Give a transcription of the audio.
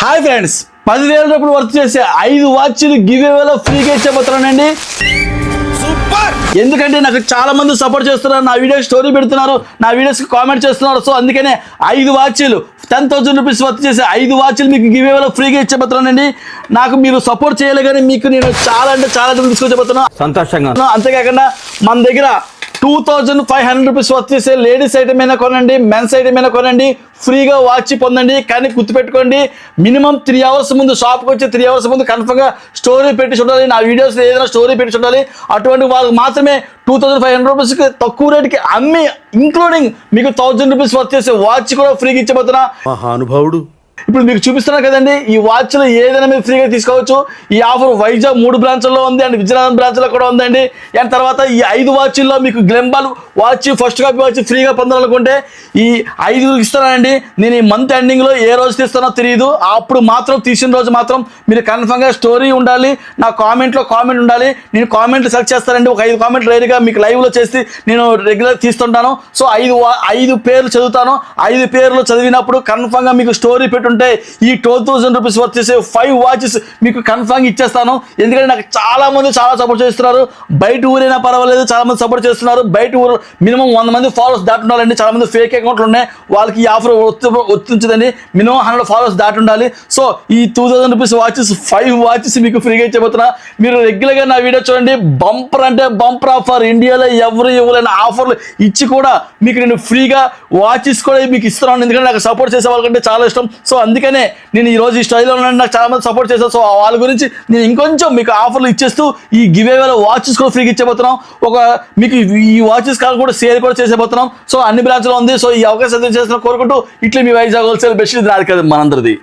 Hi friends, 10,000 రూపాయలు worth చేసే 5 వాచ్లు give అవేలో ఫ్రీగా ఇచ్చేపోతున్నానండి. సూపర్! ఎందుకంటే నాకు చాలా మంది సపోర్ట్ చేస్తున్నారు, నా వీడియో స్టోరీ పెడుతున్నారు, నా వీడియోస్కి కామెంట్ చేస్తున్నారు. సో అందుకనే 5 వాచ్లు 10,000 రూపీస్ వర్త్ చేసే 5 వాచ్లు మీకు గివ్ అవేలో ఫ్రీగా ఇచ్చేపోతున్నానండి. నాకు మీరు సపోర్ట్ చేయాలి కానీ మీకు నేను చాలా అంటే చాలా తీసుకొచ్చేపోతున్నాను సంతోషంగా. అంతేకాకుండా మన దగ్గర 2,500 రూపీస్ వర్త్ చేసే లేడీస్ ఐటమ్ అయినా కొనండి, మెన్స్ ఐటమ్ అయినా కొనండి, ఫ్రీగా వాచ్ పొందండి. కానీ గుర్తుపెట్టుకోండి, మినిమం 3 అవర్స్ ముందు షాప్కి వచ్చి 3 అవర్స్ ముందు కన్ఫర్మ్గా స్టోరీ పెట్టి చూడాలి, నా వీడియోస్ ఏదైనా స్టోరీ పెట్టి చూడాలి. అటువంటి వాళ్ళకి మాత్రమే 2,500 రూపీస్కి తక్కువ రేటుకి అమ్మి ఇంక్లూడింగ్ మీకు 1,000 రూపీస్ వర్త్ చేసే వాచ్ కూడా ఫ్రీగా ఇచ్చబోతున్నా. మహానుభావుడు. ఇప్పుడు మీకు చూపిస్తున్నారు కదండి, ఈ వాచ్లో ఏదైనా మీరు ఫ్రీగా తీసుకోవచ్చు. ఈ ఆఫర్ వైజాగ్ 3 బ్రాంచ్ల్లో ఉంది అండ్ విజయనగరం బ్రాంచ్లో కూడా ఉందండి. అండ్ తర్వాత ఈ 5 వాచ్ల్లో మీకు గ్లెంబాల్ వాచ్ ఫస్ట్ కాపీ వాచ్ ఫ్రీగా పొందాలనుకుంటే ఈ 5 ఇస్తానండి. నేను ఈ మంత్ ఎండింగ్లో ఏ రోజు తీస్తానో తెలియదు, అప్పుడు మాత్రం తీసిన రోజు మాత్రం మీరు కన్ఫర్మ్గా స్టోరీ ఉండాలి, నా కామెంట్లో కామెంట్ ఉండాలి. నేను కామెంట్లు సెలెక్ట్ చేస్తానండి, ఒక 5 కామెంట్లు రైడ్గా మీకు లైవ్లో చేసి నేను రెగ్యులర్ తీస్తుంటాను. సో 5 పేర్లు చదువుతాను, 5 పేర్లు చదివినప్పుడు కన్ఫర్మ్గా మీకు స్టోరీ పెట్టుంటే ఈ 12,000 రూపీస్ వర్త్ చేసే 5 వాచెస్ మీకు కన్ఫర్మ్ ఇచ్చేస్తాను. ఎందుకంటే నాకు చాలా మంది చాలా సపోర్ట్ చేస్తున్నారు. బయట ఊరైనా పర్వాలేదు, చాలా మంది సపోర్ట్ చేస్తున్నారు. బయట ఊరు మినిమం 100 మంది ఫాలోవర్స్ దాటి ఉండాలండి. చాలా మంది ఫేక్ అకౌంట్లు ఉన్నాయి, వాళ్ళకి ఈ ఆఫర్ వచ్చిందండి. మినిమం 100 ఫాలోవర్స్ దాటి ఉండాలి. సో ఈ 2,000 రూపీస్ వాచెస్ 5 వాచెస్ మీకు ఫ్రీగా ఇచ్చబోతున్నా. మీరు రెగ్యులర్గా నా వీడియో చూడండి. బంపర్ అంటే బంపర్ ఆఫర్, ఇండియాలో ఎవరు ఇవ్వలేని ఆఫర్లు ఇచ్చి కూడా మీకు నేను ఫ్రీగా వాచెస్ కూడా మీకు ఇస్తున్నాను. ఎందుకంటే నాకు సపోర్ట్ చేసే వాళ్ళకంటే చాలా ఇష్టం. సో అందుకనే నేను ఈరోజు ఈ స్టైల్లో ఉన్నాను, నాకు చాలా మంది సపోర్ట్ చేశారు. సో వాళ్ళ గురించి నేను ఇంకొంచెం మీకు ఆఫర్లు ఇచ్చేస్తూ ఈ గివ్ అవేలో వాచెస్ కూడా ఫ్రీగా ఇచ్చేపోతున్నాం. మీకు ఈ వాచెస్ కాల్ కూడా సేల్ కూడా చేసేపోతున్నాం. సో అన్ని బ్రాంచ్లో ఉంది. సో ఈ అవకాశం చేసిన కోరుకుంటూ ఇట్లా మీ వైజాగ్ హోల్సేల్ బెస్ట్ నాది కదా మనందరిది.